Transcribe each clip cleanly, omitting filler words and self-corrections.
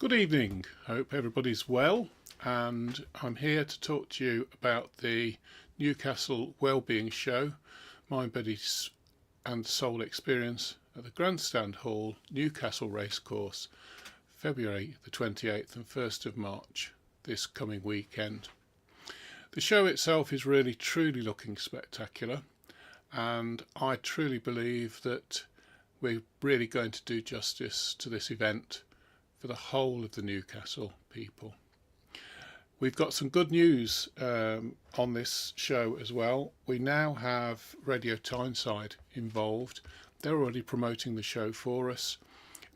Good evening, hope everybody's well, and I'm here to talk to you about the Newcastle Well Being Show, Mind, Body and Soul Experience at the Grandstand Hall, Newcastle Racecourse, February the 28th and 1st of March, this coming weekend. The show itself is really truly looking spectacular, and I truly believe that we're really going to do justice to this event for the whole of the Newcastle people. We've got some good news on this show as well. We now have Radio Tyneside involved. They're already promoting the show for us,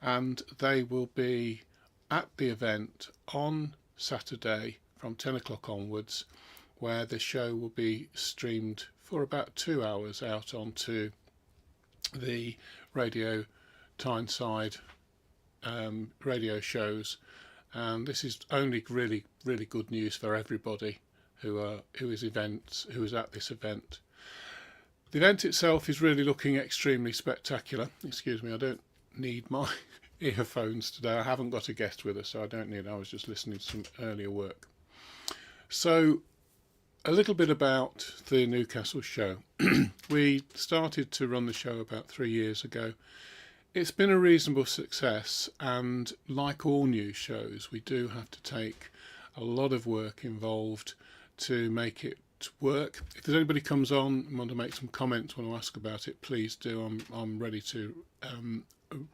and they will be at the event on Saturday from 10 o'clock onwards, where the show will be streamed for about 2 hours out onto the Radio Tyneside radio shows, and this is only really good news for everybody who is at this event. The event itself is really looking extremely spectacular. Excuse me, I don't need my earphones today. I haven't got a guest with us, so I don't need. I was just listening to some earlier work. So a little bit about the Newcastle show. We started to run the show about 3 years ago. It's been a reasonable success, and like all new shows, we do have to take a lot of work involved to make it work. If there's anybody comes on and want to make some comments, want to ask about it, please do. I'm ready to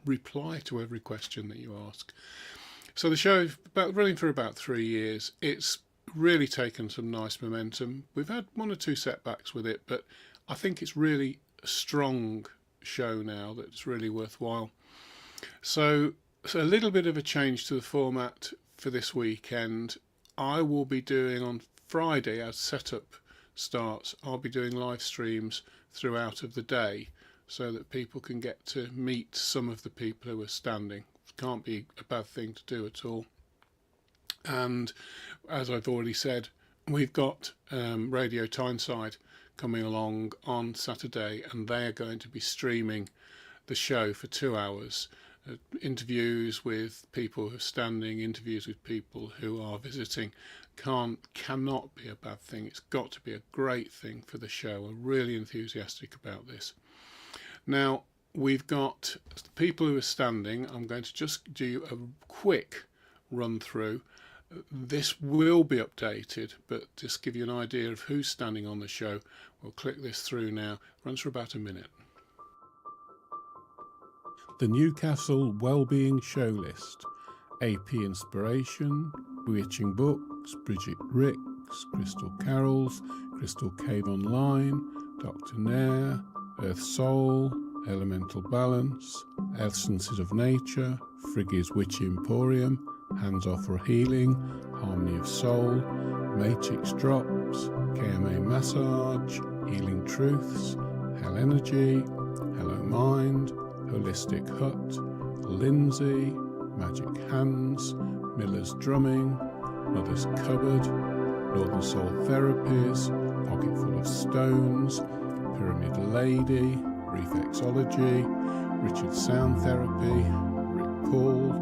reply to every question that you ask. So the show is running for about 3 years. It's really taken some nice momentum. We've had 1 or 2 setbacks with it, but I think it's really a strong show now that's really worthwhile. So a little bit of a change to the format for this weekend. I will be doing on Friday, as setup starts, I'll be doing live streams throughout of the day so that people can get to meet some of the people who are standing. It can't be a bad thing to do at all. And as I've already said, we've got Radio Tyneside coming along on Saturday, and they are going to be streaming the show for 2 hours. Interviews with people who are standing, interviews with people who are visiting. Cannot be a bad thing. It's got to be a great thing for the show. We're really enthusiastic about this. Now, we've got people who are standing. I'm going to just do a quick run through. This will be updated, but just give you an idea of who's standing on the show. We'll click this through now. It runs for about a minute. The Newcastle Well Being Show list. AP Inspiration, Bewitching Books, Bridget Ricks, Crystal Carols, Crystal Cave Online, Dr. Nair, Earth Soul, Elemental Balance, Essences of Nature, Friggy's Witch Emporium, Hands Off for Healing, Harmony of Soul, Matrix Drops, KMA Massage, Healing Truths, Hell Energy, Hello Mind, Holistic Hut, Lindsay, Magic Hands, Miller's Drumming, Mother's Cupboard, Northern Soul Therapies, Pocket Full of Stones, Pyramid Lady, Reflexology, Richard Sound Therapy, Rick Paul,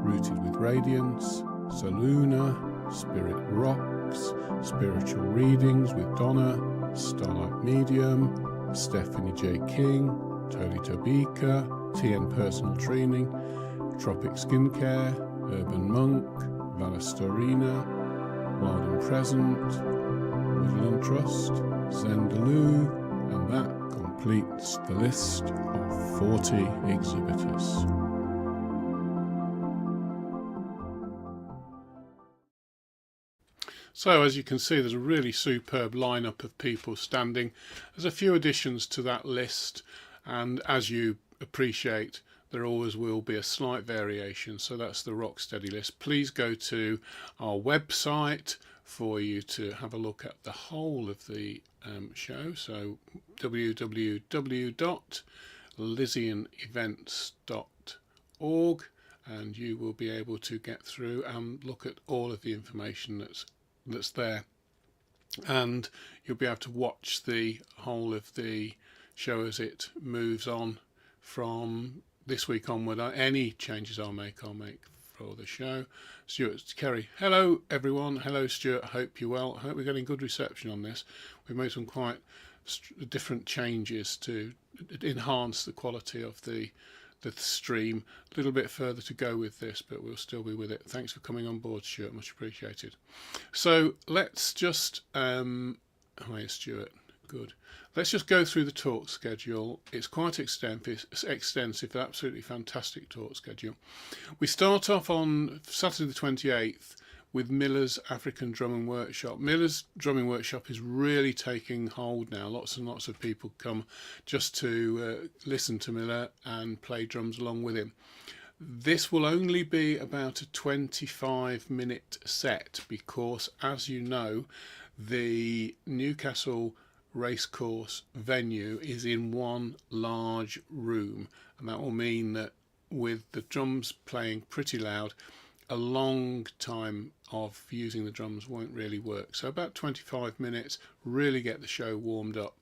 Rooted with Radiance, Saluna, Spirit Rocks, Spiritual Readings with Donna, Starlight Medium, Stephanie J. King, Tony Tobika, TN Personal Training, Tropic Skincare, Urban Monk, Valastorina, Wild and Present, Woodland Trust, Zendalu, and that completes the list of 40 exhibitors. So as you can see, there's a really superb lineup of people standing. There's a few additions to that list, and as you appreciate, there always will be a slight variation. So that's the Rocksteady list. Please go to our website for you to have a look at the whole of the show. So www.lysianevents.org, and you will be able to get through and look at all of the information that's there, and you'll be able to watch the whole of the show as it moves on from this week onward. Any changes I'll make for the show. Stuart Kerry. Hello everyone. Hello Stuart. I hope you're well. I hope we're getting good reception on this. We've made some quite different changes to enhance the quality of the stream. A little bit further to go with this, but we'll still be with it. Thanks for coming on board, Stuart. Much appreciated. So let's just hi Stuart. Good. Let's just go through the talk schedule. It's quite extensive, absolutely fantastic talk schedule. We start off on Saturday the 28th with Miller's African Drumming Workshop. Miller's Drumming Workshop is really taking hold now. Lots and lots of people come just to listen to Miller and play drums along with him. This will only be about a 25-minute set because, as you know, the Newcastle racecourse venue is in one large room, and that will mean that with the drums playing pretty loud, a long time of using the drums won't really work. So about 25 minutes, really get the show warmed up.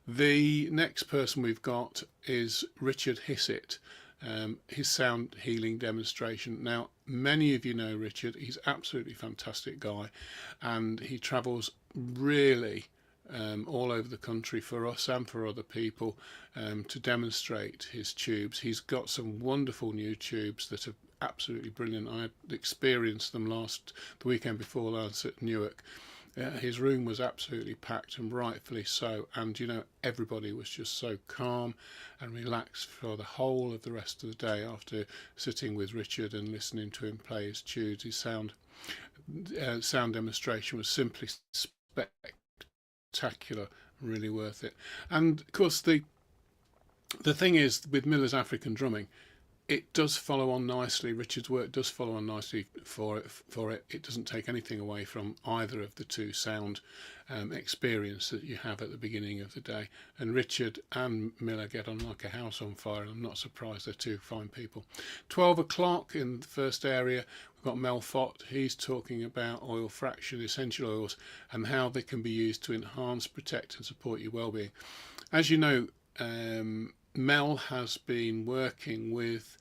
The next person we've got is Richard Hissett, his sound healing demonstration. Now, many of you know Richard. He's absolutely fantastic guy, and he travels really all over the country for us and for other people to demonstrate his tubes. He's got some wonderful new tubes that are absolutely brilliant. I experienced them the weekend before last at Newark. His room was absolutely packed, and rightfully so, and you know, everybody was just so calm and relaxed for the whole of the rest of the day after sitting with Richard and listening to him play his tubes. His sound demonstration was simply spectacular, really worth it. And of course the thing is with Miller's African drumming, it does follow on nicely. Richard's work does follow on nicely for it. It doesn't take anything away from either of the two sound experience that you have at the beginning of the day. And Richard and Miller get on like a house on fire, and I'm not surprised. They're two fine people. 12 o'clock in the first area, we've got Mel Fott. He's talking about oil fraction, essential oils, and how they can be used to enhance, protect and support your well-being. As you know, Mel has been working with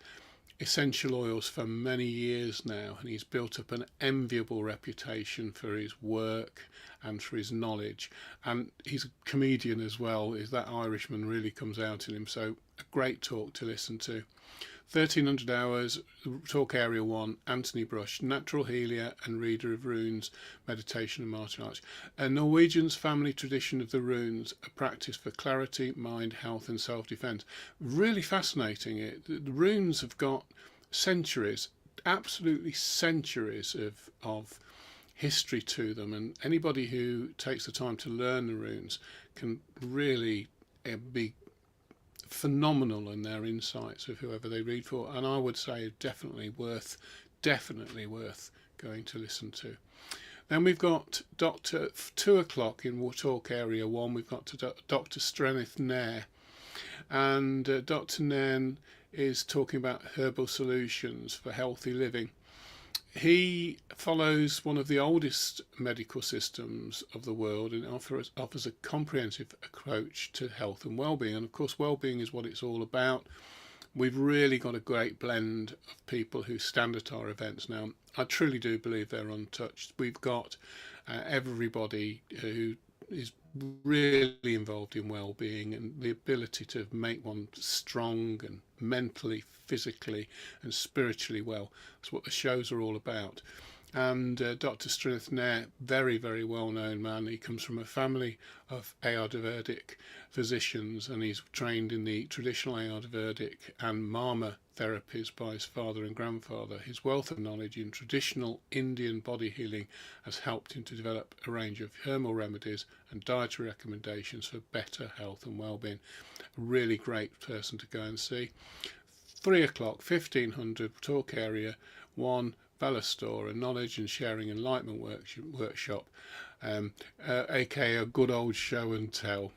essential oils for many years now, and he's built up an enviable reputation for his work and for his knowledge, and he's a comedian as well. That Irishman really comes out in him, so a great talk to listen to. 1300 hours, talk area 1, Anthony Brush, natural healer and reader of runes, meditation and martial arts. A Norwegian's family tradition of the runes, a practice for clarity, mind, health and self-defense. Really fascinating. The runes have got centuries, absolutely centuries of history to them, and anybody who takes the time to learn the runes can really be phenomenal in their insights of whoever they read for, and I would say definitely worth going to listen to. Then we've got 2 o'clock in talk area 1. We've got Dr. Strenith Nair, and Dr. Nairn is talking about herbal solutions for healthy living. He follows one of the oldest medical systems of the world and offers a comprehensive approach to health and well-being. And of course, well-being is what it's all about. We've really got a great blend of people who stand at our events now. I truly do believe they're untouched. We've got everybody who is really involved in well-being and the ability to make one strong and mentally, physically and spiritually well. That's what the shows are all about. And Dr. Strenith Nair, very, very well-known man. He comes from a family of Ayurvedic physicians, and he's trained in the traditional Ayurvedic and Marma therapies by his father and grandfather. His wealth of knowledge in traditional Indian body healing has helped him to develop a range of herbal remedies and dietary recommendations for better health and well-being. A really great person to go and see. 3 o'clock, 1500, talk area 1, Valor Store, a knowledge and sharing enlightenment workshop, aka a good old show and tell.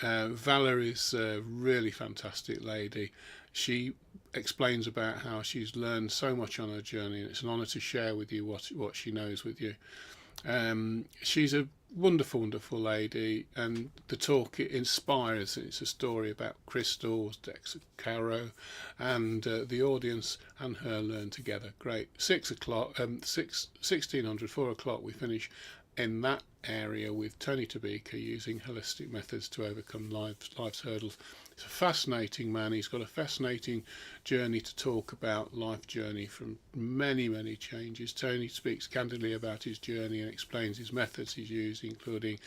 Valor is a really fantastic lady. She explains about how she's learned so much on her journey, and it's an honour to share with you what she knows with you. She's a wonderful, wonderful lady, and the talk it inspires. It's a story about crystals, decks of tarot, and the audience and her learn together. Great. 6 o'clock, 1600, 4 o'clock. We finish in that area with Tony Tabika using holistic methods to overcome life's hurdles. He's a fascinating man. He's got a fascinating journey to talk about, life journey from many, many changes. Tony speaks candidly about his journey and explains his methods he's used, including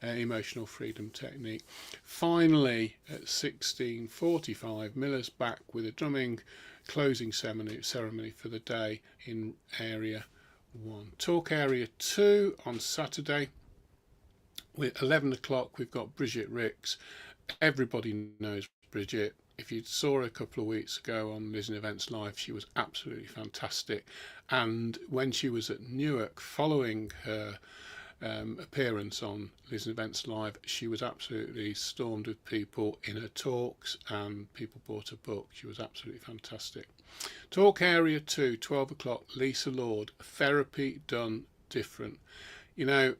emotional freedom technique. Finally, at 16:45, Miller's back with a drumming closing ceremony for the day in area 1. Talk area 2 on Saturday. With 11 o'clock, we've got Bridget Ricks. Everybody knows Bridget. If you saw her a couple of weeks ago on Liz in Events Live, she was absolutely fantastic. And when she was at Newark, following her appearance on Liz in Events Live, she was absolutely stormed with people in her talks, and people bought her book. She was absolutely fantastic. Talk area 2, 12 o'clock, Lisa Lord, Therapy Done Different. You know,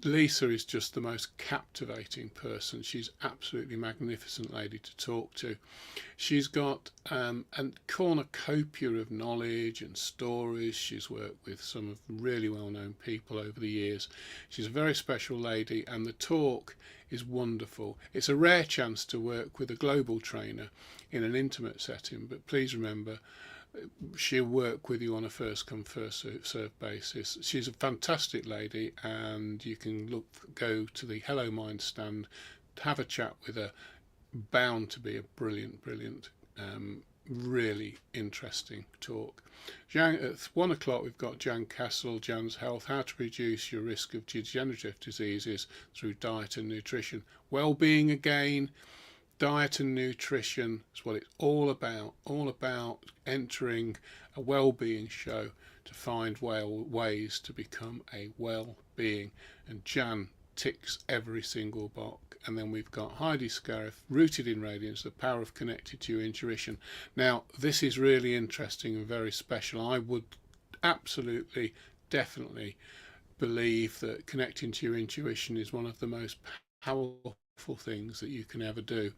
Lisa is just the most captivating person. She's absolutely magnificent lady to talk to. She's got a cornucopia of knowledge and stories. She's worked with some of really well-known people over the years. She's a very special lady, and the talk is wonderful. It's a rare chance to work with a global trainer in an intimate setting, but please remember, she'll work with you on a first come first serve basis. She's a fantastic lady, and you can go to the Hello Mind stand, have a chat with her. Bound to be a brilliant, really interesting talk. At 1 o'clock, we've got Jan Castle, Jan's Health, how to reduce your risk of degenerative diseases through diet and nutrition. Well-being again. Diet and nutrition is what it's all about entering a well-being show to find ways to become a well-being, and Jan ticks every single box. And then we've got Heidi Scariff, Rooted in Radiance, the power of connected to your intuition. Now this is really interesting and very special. I would absolutely, definitely believe that connecting to your intuition is one of the most powerful things that you can ever do,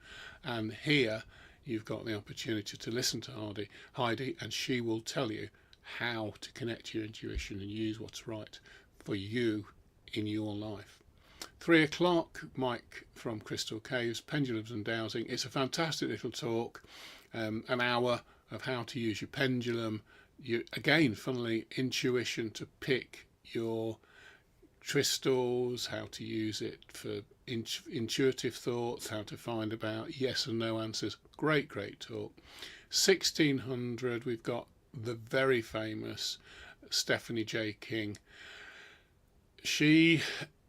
and here you've got the opportunity to listen to Heidi, and she will tell you how to connect to your intuition and use what's right for you in your life. 3 o'clock, Mike from Crystal Caves, Pendulums and Dowsing. It's a fantastic little talk, an hour of how to use your pendulum. Again, funnily, intuition to pick your crystals, how to use it for intuitive thoughts, how to find about yes and no answers. Great talk. 1600, we've got the very famous Stephanie J. King. She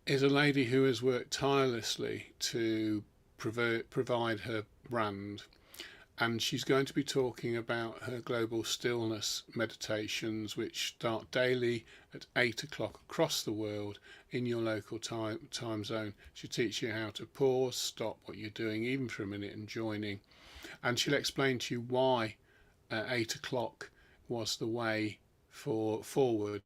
is a lady who has worked tirelessly to provide her brand, and she's going to be talking about her global stillness meditations, which start daily at 8 o'clock across the world in your local time zone. She'll teach you how to pause, stop what you're doing even for a minute and joining, and she'll explain to you why 8 o'clock was the way forward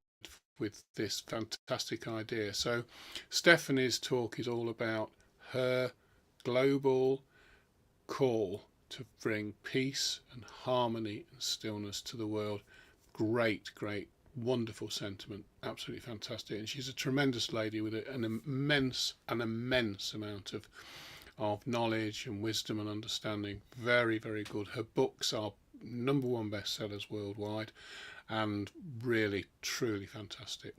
with this fantastic idea. So Stephanie's talk is all about her global call to bring peace and harmony and stillness to the world. Great, wonderful sentiment, absolutely fantastic. And she's a tremendous lady with an immense amount of knowledge and wisdom and understanding. Very good. Her books are #1 bestsellers worldwide, and really truly fantastic.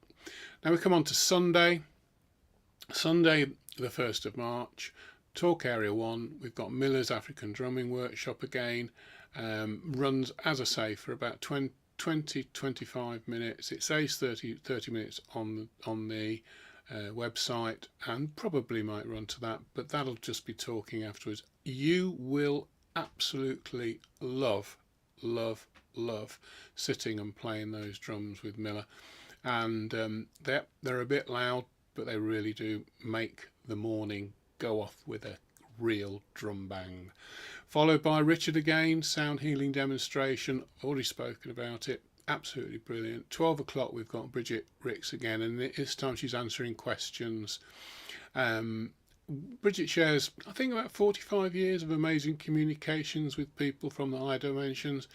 Now we come on to Sunday the 1st of March. Talk area 1, we've got Miller's African Drumming Workshop again. Runs, as I say, for about 20-25 minutes. It says 30 minutes on the website, and probably might run to that, but that'll just be talking afterwards. You will absolutely love sitting and playing those drums with Miller, and they're a bit loud, but they really do make the morning go off with a real drum bang. Followed by Richard again, sound healing demonstration, already spoken about it. absolutely brilliant. 12 o'clock we've got Bridget Ricks again, and this time she's answering questions. Bridget shares, I think, about 45 years of amazing communications with people from the higher dimensions,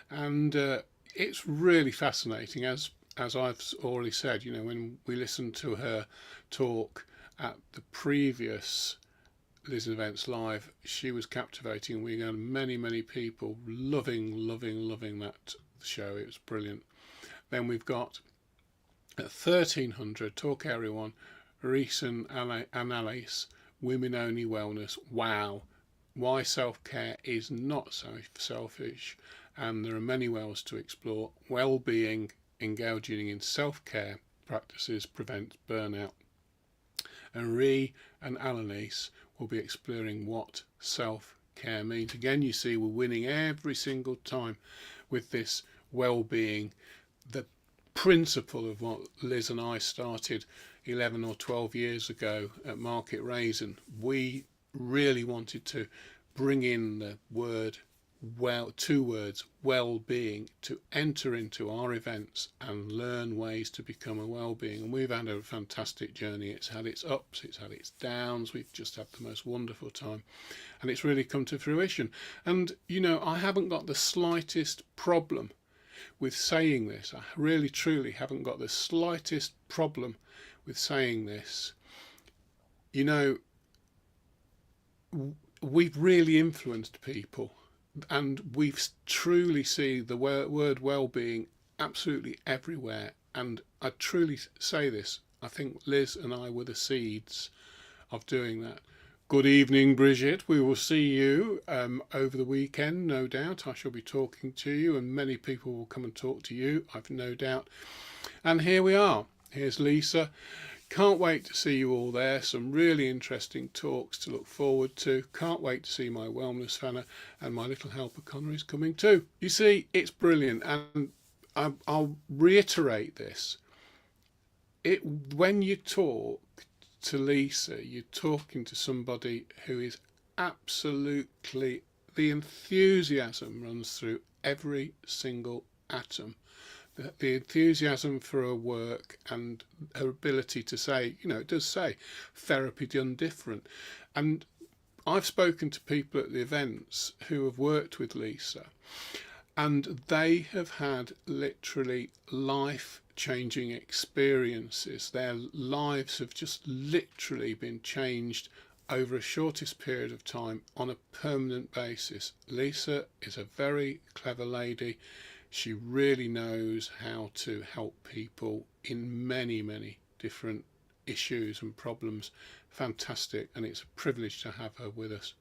and it's really fascinating. As I've already said, when we listened to her talk at the previous Liz Events Live, she was captivating. We got many people loving that show. It was brilliant. Then we've got at 1300 Talk Area 1, Reese and Annalise, Women Only Wellness. Wow, why self-care is not so selfish, and there are many wells to explore. Well-being, engaging in self-care practices prevents burnout. And Ree and Annalise will be exploring what self-care means. Again, you see we're winning every single time with this well-being, the principle of what Liz and I started 11 or 12 years ago at Market Raisin. We really wanted to bring in the word, two words, well-being, to enter into our events and learn ways to become a well-being. And we've had a fantastic journey. It's had its ups, it's had its downs. We've just had the most wonderful time, and it's really come to fruition. And I haven't got the slightest problem with saying this. I really truly haven't got the slightest problem with saying this. We've really influenced people, and we truly see the word well-being absolutely everywhere. And I truly say this, I think Liz and I were the seeds of doing that. Good evening, Bridget. We will see you over the weekend, no doubt. I shall be talking to you, and many people will come and talk to you, I've no doubt. And here we are. Here's Lisa. Can't wait to see you all there. Some really interesting talks to look forward to. Can't wait to see my wellness fanner, and my little helper Connor is coming too. You see, it's brilliant, and I'll reiterate this. When you talk to Lisa, you're talking to somebody who is absolutely, the enthusiasm runs through every single atom. The enthusiasm for her work and her ability to say, it does say therapy done different. And I've spoken to people at the events who have worked with Lisa, and they have had literally life-changing experiences. Their lives have just literally been changed over a shortest period of time on a permanent basis. Lisa is a very clever lady. She really knows how to help people in many different issues and problems. Fantastic, and it's a privilege to have her with us.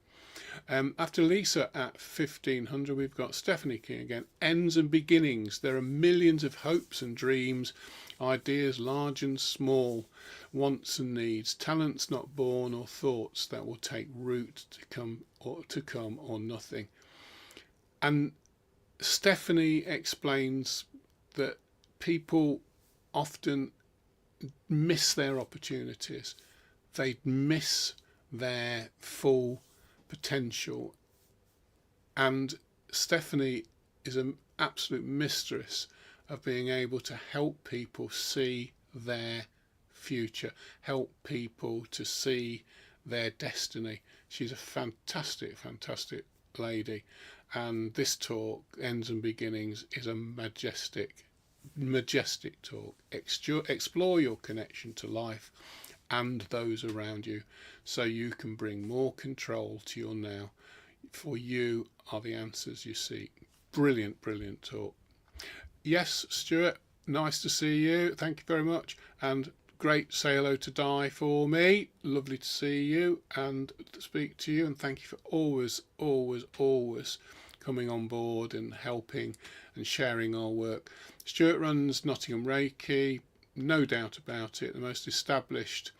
After Lisa at 1500, we've got Stephanie King again. Ends and beginnings. There are millions of hopes and dreams, ideas large and small, wants and needs, talents not born or thoughts that will take root to come or nothing. And Stephanie explains that people often miss their opportunities. They miss their full potential. And Stephanie is an absolute mistress of being able to help people see their future, help people to see their destiny. She's a fantastic lady. And this talk, Ends and Beginnings, is a majestic talk. Explore your connection to life and those around you, so you can bring more control to your now. For you are the answers you seek. Brilliant talk. Yes, Stuart, nice to see you. Thank you very much. And great, say hello to Di for me. Lovely to see you and to speak to you. And thank you for always coming on board and helping and sharing our work. Stuart runs Nottingham Reiki, no doubt about it, the most established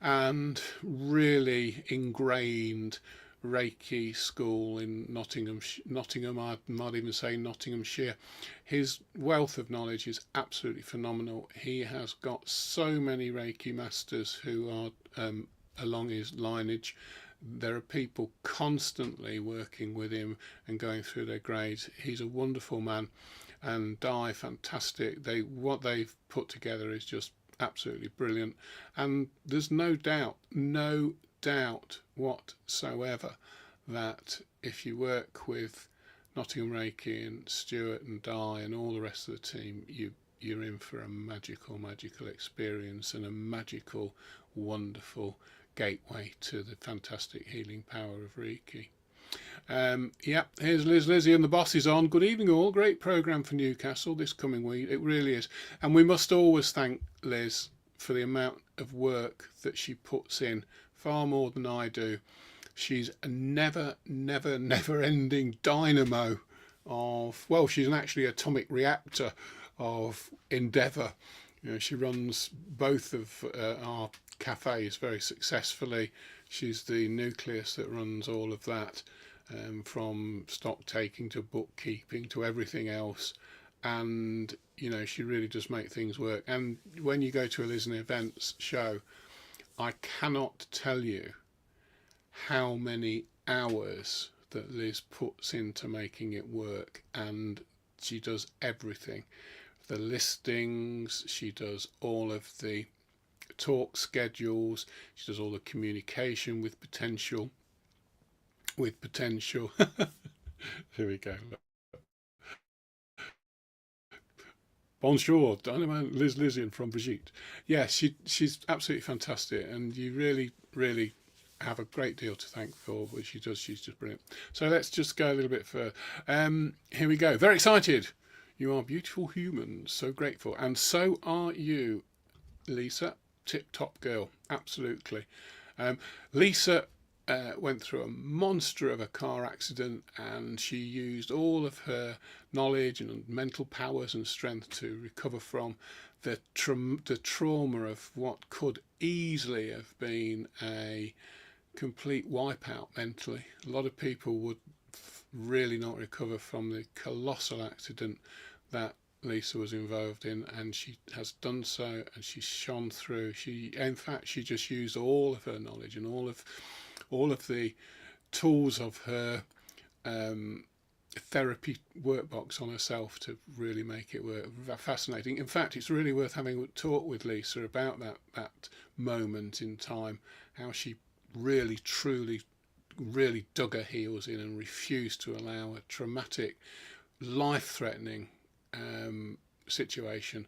and really ingrained Reiki school in Nottingham, I might even say Nottinghamshire. His wealth of knowledge is absolutely phenomenal. He has got so many Reiki masters who are along his lineage. There are people constantly working with him and going through their grades. He's a wonderful man, and Di, fantastic. What they've put together is just absolutely brilliant, and there's no doubt whatsoever that if you work with Nottingham Reiki and Stuart and Di and all the rest of the team, you're in for a magical experience and a magical, wonderful gateway to the fantastic healing power of Reiki. Here's Lizzie and the boss is on. Good evening all. Great programme for Newcastle this coming week. It really is. And we must always thank Liz for the amount of work that she puts in, far more than I do. She's a never ending dynamo of, well, she's an actually atomic reactor of endeavour. She runs both of our cafes very successfully. She's the nucleus that runs all of that, from stock taking to bookkeeping to everything else. And she really does make things work. And when you go to a Liz and Events show, I cannot tell you how many hours that Liz puts into making it work, and she does everything. The listings, she does all of the talk schedules, she does all the communication with potential. Here we go. Bonjour, Dynamo Lizzian from Brigitte. Yeah, she's absolutely fantastic, and you really have a great deal to thank for what she does. She's just brilliant. So let's just go a little bit further. Here we go. Very excited. You are beautiful humans. So grateful. And so are you, Lisa. Tip-top girl. Absolutely. Lisa went through a monster of a car accident, and she used all of her knowledge and mental powers and strength to recover from the trauma of what could easily have been a complete wipeout mentally. A lot of people would really not recover from the colossal accident that Lisa was involved in, and she has done so, and she's shone through. In fact, she just used all of her knowledge and all of the tools of her therapy workbox on herself to really make it work. Fascinating. In fact, it's really worth having a talk with Lisa about that moment in time, how she really dug her heels in and refused to allow a traumatic, life-threatening situation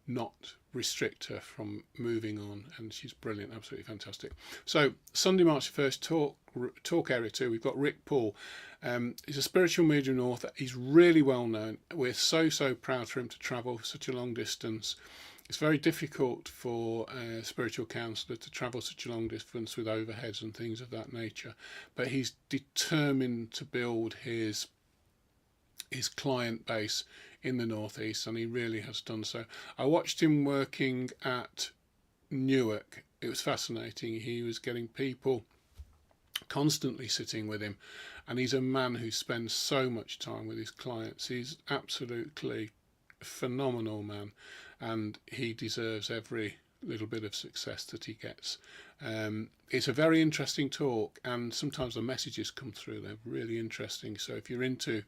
not restrict her from moving on. And she's brilliant, absolutely fantastic. So Sunday, March 1st, talk area 2, we've got Rick Paul. He's a spiritual medium and author. He's really well known. We're so proud for him to travel such a long distance. It's very difficult for a spiritual counsellor to travel such a long distance with overheads and things of that nature, but he's determined to build his client base in the northeast, and he really has done so. I watched him working at Newark. It was fascinating. He was getting people constantly sitting with him, and he's a man who spends so much time with his clients. He's absolutely a phenomenal man, and he deserves every little bit of success that he gets. It's a very interesting talk, and sometimes the messages come through, they're really interesting. So if you're into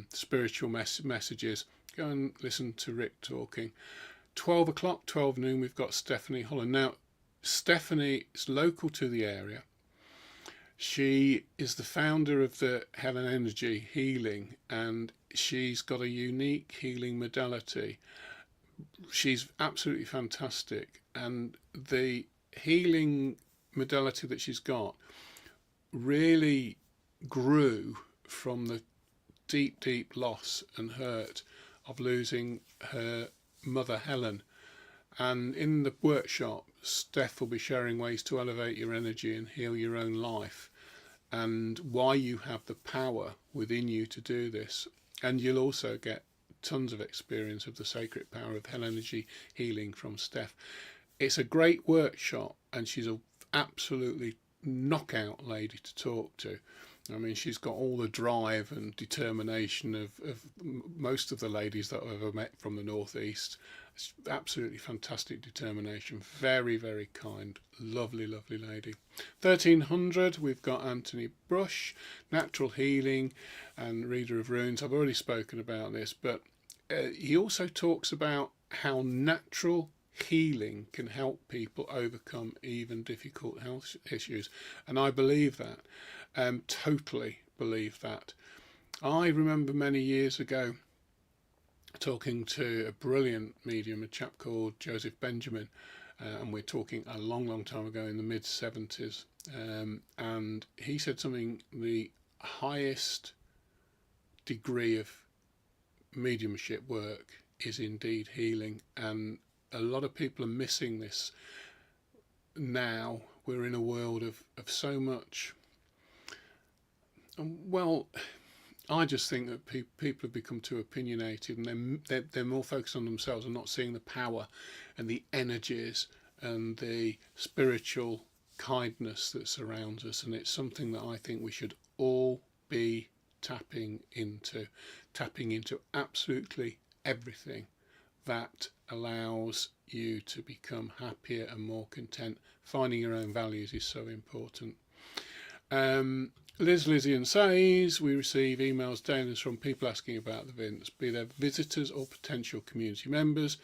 spiritual messages, go and listen to Rick talking. 12 o'clock, 12 noon, we've got Stephanie Holland. Now, Stephanie is local to the area. She is the founder of the Helen Energy Healing, and she's got a unique healing modality. She's absolutely fantastic, and the healing modality that she's got really grew from the deep loss and hurt of losing her mother Helen. And in the workshop, Steph will be sharing ways to elevate your energy and heal your own life, and why you have the power within you to do this. And you'll also get tons of experience of the sacred power of Hell Energy Healing from Steph. It's a great workshop, and she's an absolutely knockout lady to talk to. I mean, she's got all the drive and determination of most of the ladies that I've ever met from the northeast. It's absolutely fantastic determination. Very kind, lovely lady. 1300, we've got Anthony Brush, natural healing and reader of runes. I've already spoken about this, but he also talks about how natural healing can help people overcome even difficult health issues, and I believe that, totally believe that. I remember many years ago talking to a brilliant medium, a chap called Joseph Benjamin, and we're talking a long, long time ago in the mid 70s, and he said something: the highest degree of mediumship work is indeed healing, and a lot of people are missing this now. We're in a world of so much, well, I just think that people have become too opinionated, and they're more focused on themselves and not seeing the power and the energies and the spiritual kindness that surrounds us. And it's something that I think we should all be tapping into absolutely everything that allows you to become happier and more content. Finding your own values is so important. Liz Lizzian says, we receive emails daily from people asking about the events, be they visitors or potential community members.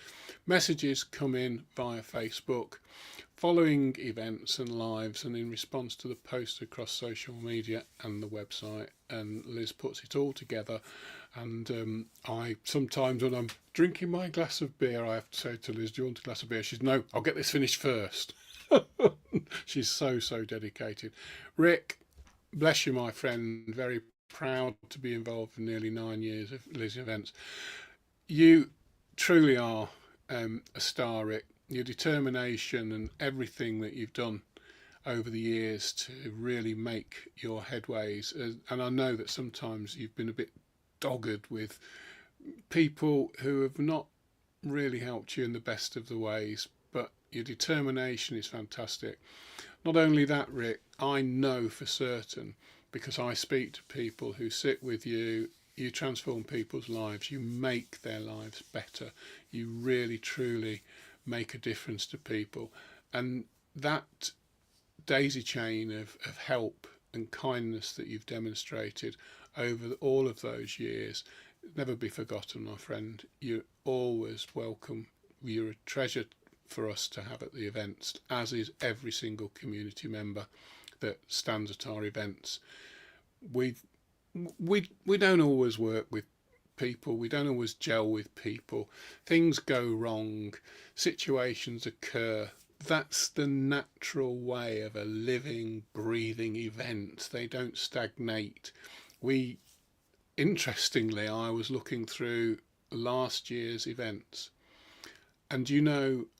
Messages come in via Facebook following events and lives and in response to the posts across social media and the website. And Liz puts it all together. And I sometimes, when I'm drinking my glass of beer, I have to say to Liz, do you want a glass of beer? She's, no, I'll get this finished first. She's so dedicated. Rick, bless you, my friend. Very proud to be involved in nearly 9 years of Liz events. You truly are a star, Rick. Your determination and everything that you've done over the years to really make your headways. And I know that sometimes you've been a bit dogged with people who have not really helped you in the best of the ways, but your determination is fantastic. Not only that, Rick, I know for certain, because I speak to people who sit with you, you transform people's lives, you make their lives better, you really truly make a difference to people. And that daisy chain of help and kindness that you've demonstrated over all of those years, never be forgotten, my friend. You're always welcome. You're a treasure for us to have at the events, as is every single community member that stands at our events. We don't always work with people, we don't always gel with people, things go wrong, situations occur. That's the natural way of a living, breathing event. They don't stagnate. Interestingly, I was looking through last year's events, and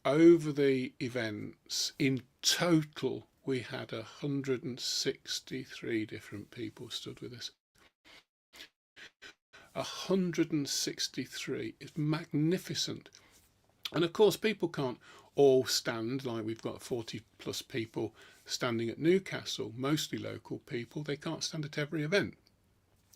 over the events in total we had 163 different people stood with us. 163 is magnificent. And of course people can't all stand, like we've got 40 plus people standing at Newcastle, mostly local people. They can't stand at every event.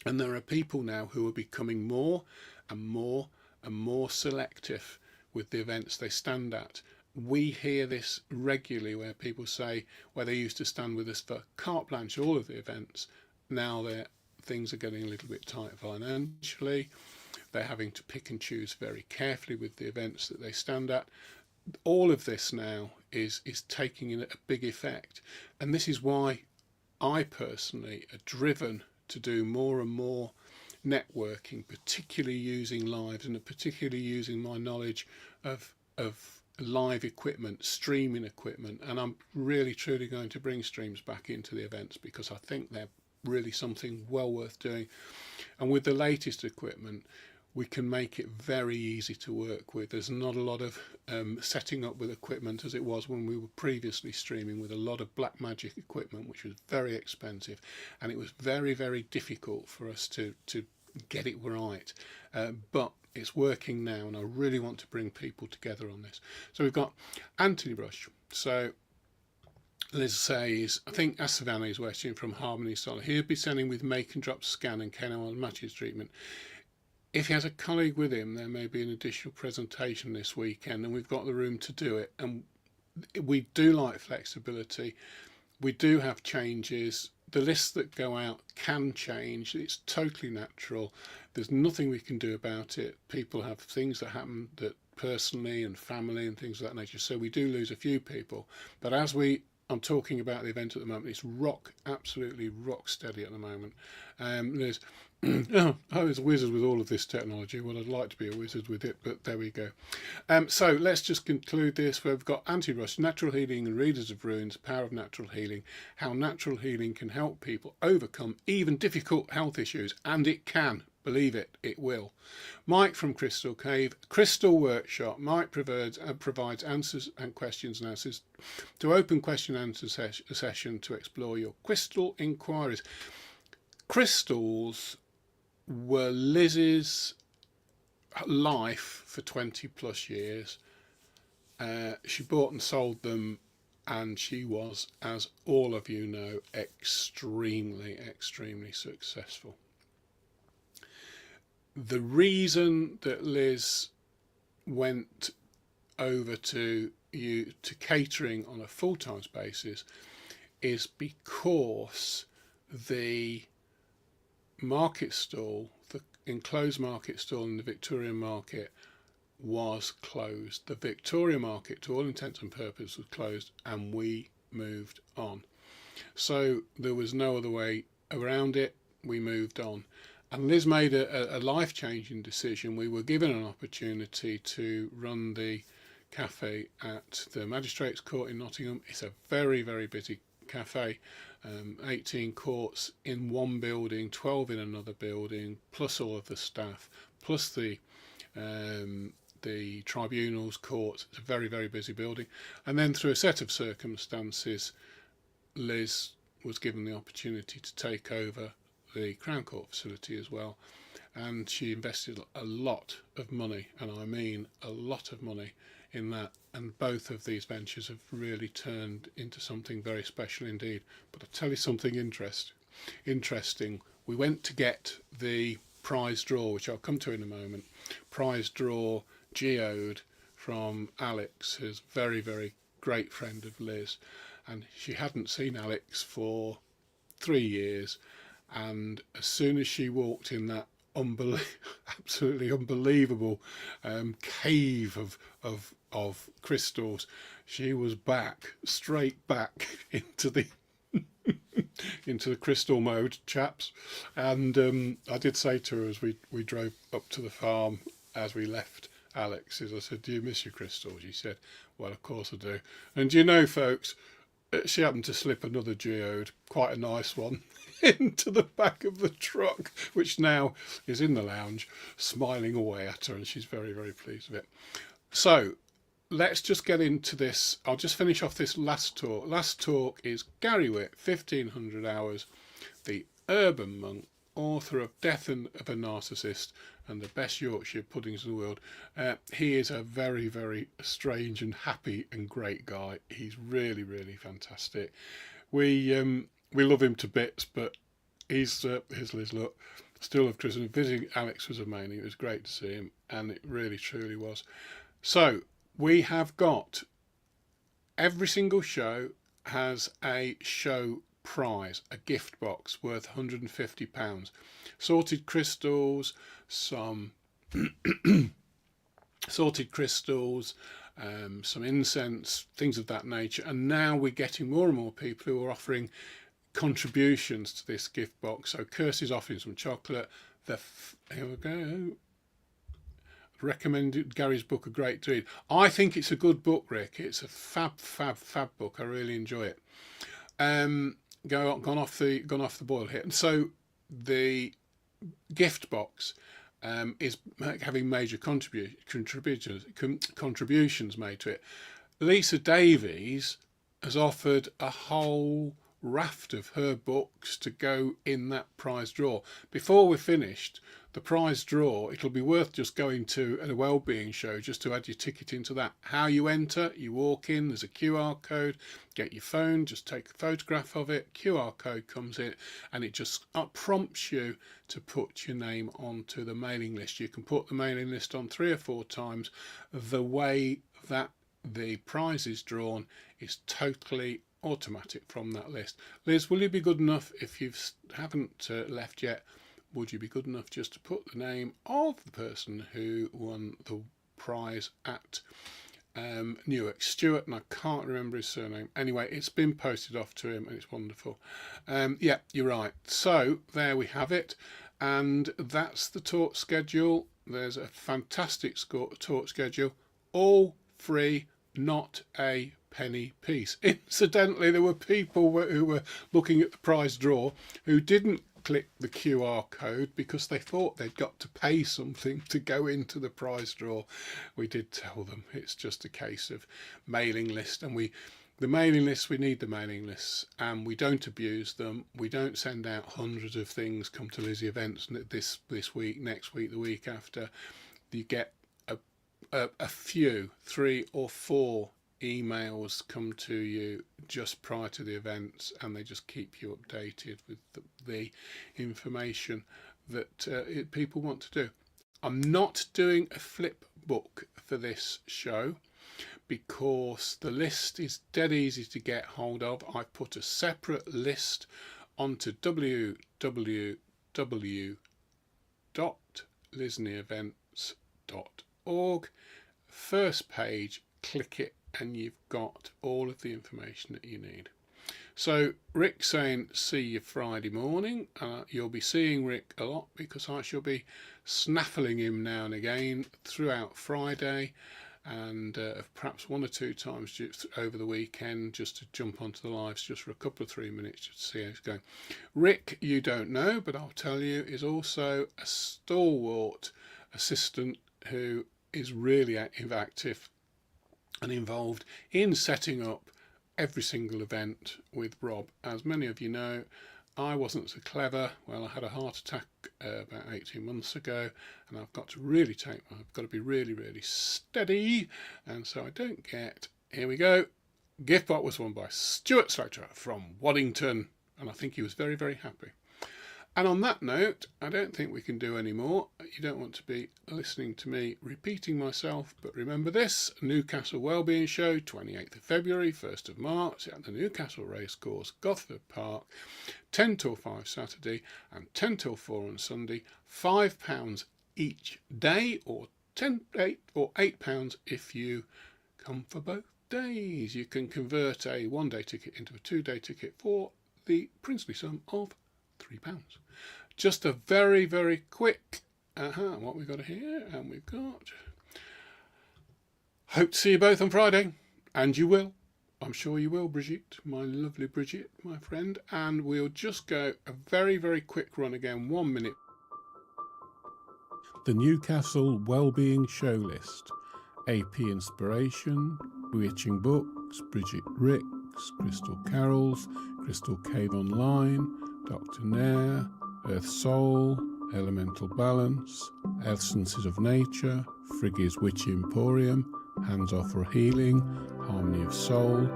And there are people now who are becoming more and more and more selective with the events they stand at. We hear this regularly where people say, where they used to stand with us for carte blanche all of the events, now things are getting a little bit tight financially. They're having to pick and choose very carefully with the events that they stand at. All of this now is taking in a big effect. And this is why I personally are driven to do more and more networking, particularly using lives, and particularly using my knowledge of live equipment, streaming equipment. And I'm really truly going to bring streams back into the events because I think they're really something well worth doing. And with the latest equipment, we can make it very easy to work with. There's not a lot of setting up with equipment as it was when we were previously streaming with a lot of black magic equipment, which was very expensive, and it was very difficult for us to get it right. But it's working now, and I really want to bring people together on this. So we've got Anthony Brush. So Liz says, I think Savannah is watching from Harmony Solar. He'll be sending with make and drop scan and KNL matches treatment. If he has a colleague with him, there may be an additional presentation this weekend, and we've got the room to do it. And we do like flexibility. We do have changes the lists that go out can change. It's totally natural. There's nothing we can do about it. People have things that happen that personally and family and things of that nature. So we do lose a few people. But I'm talking about the event at the moment. It's absolutely rock steady at the moment. There's I was a wizard with all of this technology. Well, I'd like to be a wizard with it, but there we go. So let's just conclude this. We've got Anti-Rush, Natural Healing and Readers of Runes, Power of Natural Healing, how natural healing can help people overcome even difficult health issues, and it can. Believe it, it will. Mike from Crystal Cave, Crystal Workshop. Mike provides answers and questions and answers to open question and answer session to explore your crystal inquiries. Crystals were Liz's life for 20 plus years. She bought and sold them, and she was, as all of you know, extremely successful. The reason that Liz went over to catering on a full-time basis is because the market stall, the enclosed market stall in the Victoria Market, was closed. The Victoria Market, to all intents and purposes, was closed, and we moved on. So there was no other way around it. We moved on. And Liz made a life-changing decision. We were given an opportunity to run the cafe at the Magistrates Court in Nottingham. It's a very, very busy cafe. 18 courts in one building, 12 in another building, plus all of the staff, plus the tribunals, courts. It's a very, very busy building. And then through a set of circumstances, Liz was given the opportunity to take over the Crown Court facility as well, and she invested a lot of money, and I mean a lot of money, in that, and both of these ventures have really turned into something very special indeed. But I'll tell you something interesting. We went to get the prize draw, which I'll come to in a moment. Prize draw geode from Alex, who's a very, very great friend of Liz, and she hadn't seen Alex for 3 years. And as soon as she walked in that absolutely unbelievable cave of crystals, she was straight back into the crystal mode, chaps. And I did say to her as we drove up to the farm, as we left Alex's, I said, "Do you miss your crystals?" She said, "Well, of course I do." And you know, folks, she happened to slip another geode, quite a nice one, into the back of the truck, which now is in the lounge, smiling away at her, and she's very, very pleased with it. So let's just get into this. I'll just finish off this last talk. Last talk is Gary Witt, 1500 Hours, the urban monk, author of Death of a Narcissist and the Best Yorkshire Puddings in the World. He is a very, very strange and happy and great guy. He's really, really fantastic. We love him to bits, but here's Liz, look. Still love Chris, and visiting Alex was amazing. It was great to see him, and it really, truly was. So we have got, every single show has a show prize, a gift box worth £150. Sorted crystals, some some incense, things of that nature. And now we're getting more and more people who are offering contributions to this gift box. So Kirsty's offering some chocolate. Here we go. Recommended Gary's book, a great read. I think it's a good book, Rick. It's a fab book. I really enjoy it. Gone off the boil here. And so the gift box is having major contributions made to it. Lisa Davies has offered a whole raft of her books to go in that prize draw. Before we're finished, the prize draw, it'll be worth just going to a Wellbeing Show just to add your ticket into that. How you enter, you walk in, there's a QR code, get your phone, just take a photograph of it, QR code comes in, and it just prompts you to put your name onto the mailing list. You can put the mailing list on 3 or 4 times. The way that the prize is drawn is totally automatic from that list. Liz, will you be good enough, if you haven't left yet, would you be good enough just to put the name of the person who won the prize at Newark? Stuart, and I can't remember his surname. Anyway, it's been posted off to him and it's wonderful. Yeah, you're right. So there we have it, and that's the talk schedule. There's a fantastic talk schedule, all free, not a penny piece. Incidentally, there were people who were looking at the prize draw who didn't click the QR code because they thought they'd got to pay something to go into the prize draw. We did tell them it's just a case of mailing list, and the mailing lists, we need the mailing lists, and we don't abuse them. We don't send out hundreds of things, come to Lizzie events this week, next week, the week after. You get a few, 3 or 4 emails come to you just prior to the events, and they just keep you updated with the information that people want to do. I'm not doing a flip book for this show because the list is dead easy to get hold of. I put a separate list onto www.lisneyevents.org. First page, click it, and you've got all of the information that you need. So Rick saying see you Friday morning. You'll be seeing Rick a lot because I shall be snaffling him now and again throughout Friday, and perhaps 1 or 2 times just over the weekend, just to jump onto the lives just for a couple of 3 minutes just to see how it's going. Rick, you don't know, but I'll tell you, is also a stalwart assistant who is really active and involved in setting up every single event with Rob. As many of you know, I wasn't so clever. Well, I had a heart attack about 18 months ago, and I've got to be really, really steady, and so I don't get, here we go, gift pot was won by Stuart Slater from Waddington, and I think he was very, very happy. And on that note, I don't think we can do any more. You don't want to be listening to me repeating myself, but remember this: Newcastle Well Being Show, 28th of February, 1st of March at the Newcastle Racecourse, Gosford Park, 10 till 5 Saturday and 10 till 4 on Sunday. £5 each day, or £8 if you come for both days. You can convert a 1-day ticket into a 2-day ticket for the princely sum of £3. Just a very, very quick what we've got here, and we've got hope to see you both on Friday, and you will, I'm sure you will, Brigitte, my lovely Brigitte, my friend. And we'll just go a very, very quick run again, 1 minute. The Newcastle Wellbeing Show list: AP Inspiration, Bewitching Books, Bridget Ricks, Crystal Carols, Crystal Cave Online, Dr. Nair, Earth Soul, Elemental Balance, Essences of Nature, Friggy's Witch Emporium, Hands Off for Healing, Harmony of Soul,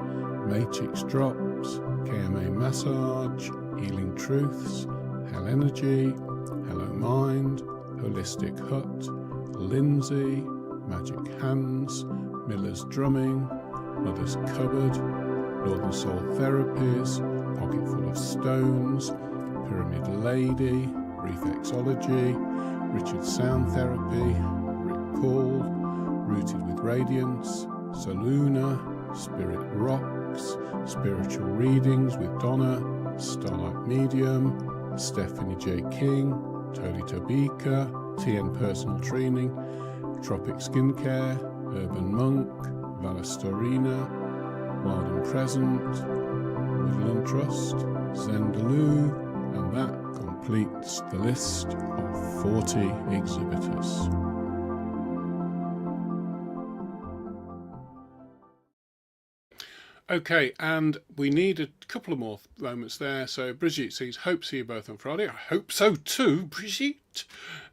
Matrix Drops, KMA Massage, Healing Truths, Hell Energy, Hello Mind, Holistic Hut, Lindsay, Magic Hands, Miller's Drumming, Mother's Cupboard, Northern Soul Therapies, Pocket Full of Stones, Pyramid Lady, Reflexology, Richard Sound Therapy, Rick Paul, Rooted with Radiance, Saluna, Spirit Rocks, Spiritual Readings with Donna, Starlight Medium, Stephanie J. King, Toli Tobika, TN Personal Training, Tropic Skincare, Urban Monk, Valastorina, Wild and Present, Woodland Trust, Zendaloo, and that completes the list of 40 exhibitors. Okay, and we need a couple of more moments there. So Brigitte says, hope to see you both on Friday. I hope so too, Brigitte.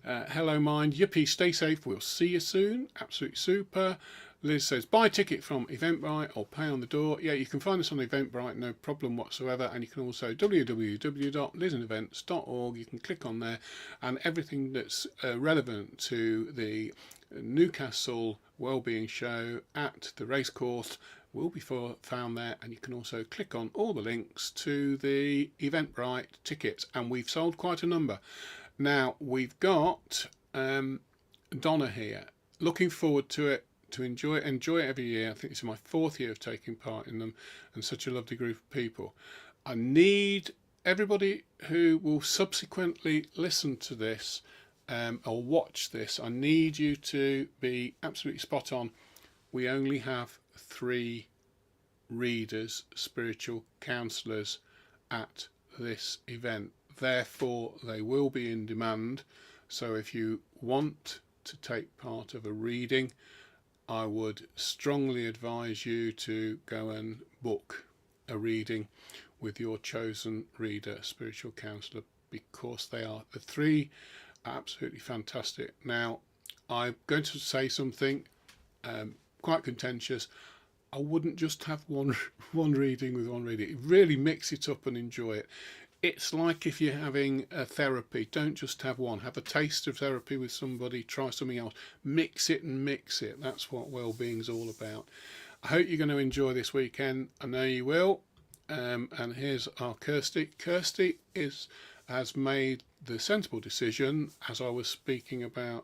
Hello Mind, yippee, stay safe, we'll see you soon. Absolutely super. Liz says, buy a ticket from Eventbrite or pay on the door. Yeah, you can find us on Eventbrite, no problem whatsoever. And you can also www.lisnevents.org. You can click on there, and everything that's relevant to the Newcastle Wellbeing Show at the racecourse will be found there, and you can also click on all the links to the Eventbrite tickets, and we've sold quite a number. Now we've got Donna here, looking forward to it, to enjoy it every year. I think it's my 4th year of taking part in them, and such a lovely group of people. I need everybody who will subsequently listen to this or watch this, I need you to be absolutely spot on. We only have 3 readers, spiritual counsellors at this event. Therefore, they will be in demand. So if you want to take part of a reading, I would strongly advise you to go and book a reading with your chosen reader, spiritual counsellor, because they are the 3 are absolutely fantastic. Now, I'm going to say something quite contentious. I wouldn't just have one reading with one reading. Really mix it up and enjoy it. It's like if you're having a therapy, don't just have one. Have a taste of therapy with somebody, try something else. Mix it and mix it. That's what well-being's all about. I hope you're going to enjoy this weekend. I know you will. And here's our Kirsty. Kirsty has made the sensible decision, as I was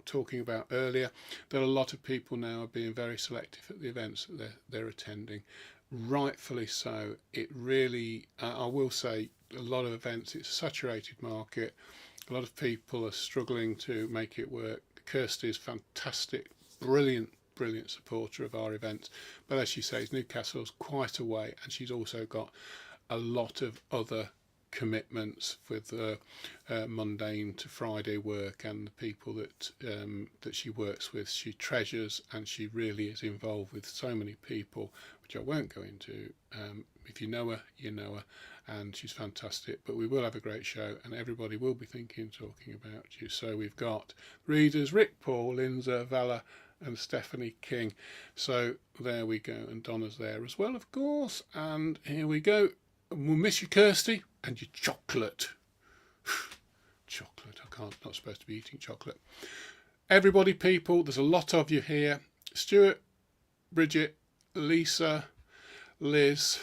talking about earlier, that a lot of people now are being very selective at the events that they're attending. Rightfully so. It really, I will say, a lot of events, it's a saturated market. A lot of people are struggling to make it work. Kirsty is fantastic, brilliant supporter of our events, but as she says, Newcastle's quite a way, and she's also got a lot of other commitments with Monday to Friday work, and the people that she works with, she treasures, and she really is involved with so many people, which I won't go into. If you know her, you know her, and she's fantastic. But we will have a great show, and everybody will be talking about you. So we've got readers Rick, Paul, Linza, Vala and Stephanie King. So there we go, and Donna's there as well, of course. And here we go. We'll miss you, Kirsty, and your chocolate. Chocolate, not supposed to be eating chocolate. Everybody, people, there's a lot of you here. Stuart, Bridget, Lisa, Liz,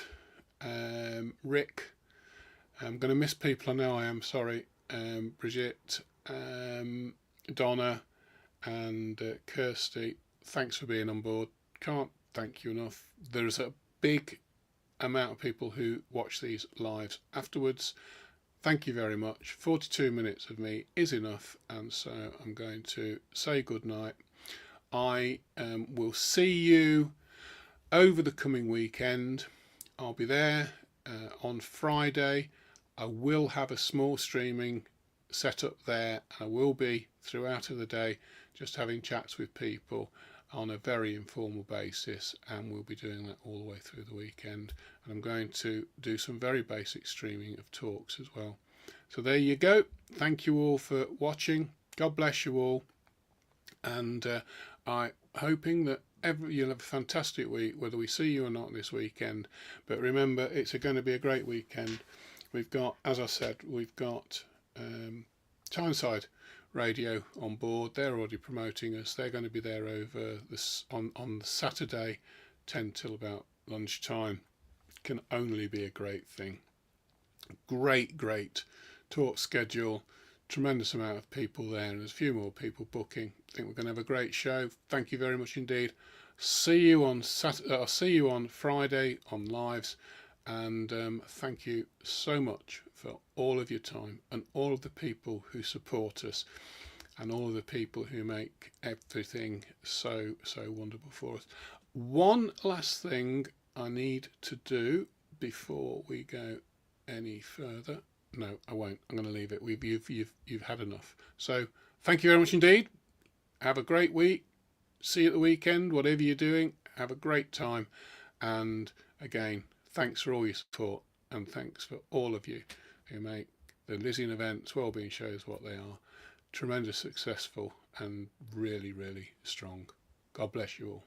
Rick. I'm going to miss people, I know I am, sorry. Bridget, Donna and Kirsty, thanks for being on board. Can't thank you enough. There's a big amount of people who watch these lives afterwards. Thank you very much. 42 minutes of me is enough, and so I'm going to say good night. I will see you over the coming weekend. I'll be there on Friday. I will have a small streaming set up there. I will be throughout of the day just having chats with people on a very informal basis, and we'll be doing that all the way through the weekend. And I'm going to do some very basic streaming of talks as well. So there you go. Thank you all for watching. God bless you all, and I'm hoping that you'll have a fantastic week, whether we see you or not this weekend. But remember, it's going to be a great weekend. We've got, as I said, we've got Tyneside Radio on board. They're already promoting us. They're going to be there over this on the Saturday, 10 till about lunchtime. Can only be a great thing. Great talk schedule. Tremendous amount of people there, and there's a few more people booking. I think we're going to have a great show. Thank you very much indeed. See you on I'll see you on Friday on lives, and thank you so much for all of your time and all of the people who support us and all of the people who make everything so wonderful for us. One last thing I need to do before we go any further. No, I won't. I'm going to leave it. You've had enough. So thank you very much indeed. Have a great week. See you at the weekend. Whatever you're doing, have a great time. And again, thanks for all your support, and thanks for all of you who make the Lizzie Events Wellbeing Shows what they are. Tremendous, successful, and really strong. God bless you all.